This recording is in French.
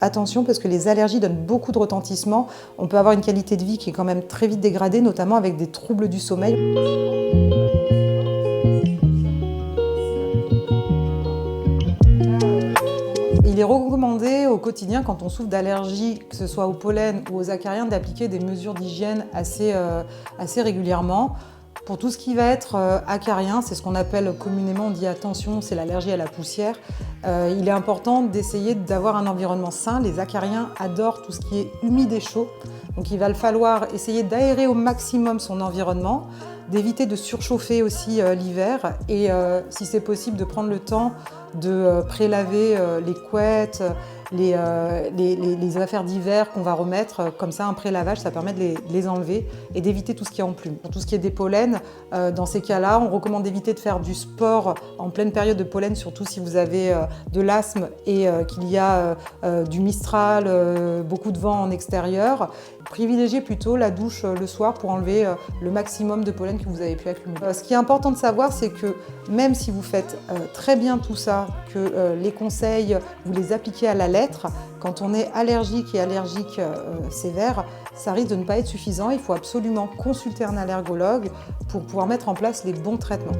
Attention parce que les allergies donnent beaucoup de retentissement. On peut avoir une qualité de vie qui est quand même très vite dégradée, notamment avec des troubles du sommeil. Il est recommandé au quotidien, quand on souffre d'allergies, que ce soit au pollen ou aux acariens, d'appliquer des mesures d'hygiène assez régulièrement. Pour tout ce qui va être acarien, c'est ce qu'on appelle communément, on dit attention, c'est l'allergie à la poussière. Il est important d'essayer d'avoir un environnement sain. Les acariens adorent tout ce qui est humide et chaud. Donc il va falloir essayer d'aérer au maximum son environnement, d'éviter de surchauffer aussi l'hiver et si c'est possible de prendre le temps de prélaver les couettes, les affaires d'hiver qu'on va remettre, comme ça un prélavage, ça permet de les enlever et d'éviter tout ce qui est en plumes. Pour tout ce qui est des pollens, dans ces cas-là, on recommande d'éviter de faire du sport en pleine période de pollen, surtout si vous avez de l'asthme et qu'il y a du mistral, beaucoup de vent en extérieur. Privilégiez plutôt la douche le soir pour enlever le maximum de pollen que vous avez pu accumuler. Ce qui est important de savoir, c'est que même si vous faites très bien tout ça, que les conseils, vous les appliquez à la lettre, quand on est allergique et allergique sévère, ça risque de ne pas être suffisant. Il faut absolument consulter un allergologue pour pouvoir mettre en place les bons traitements.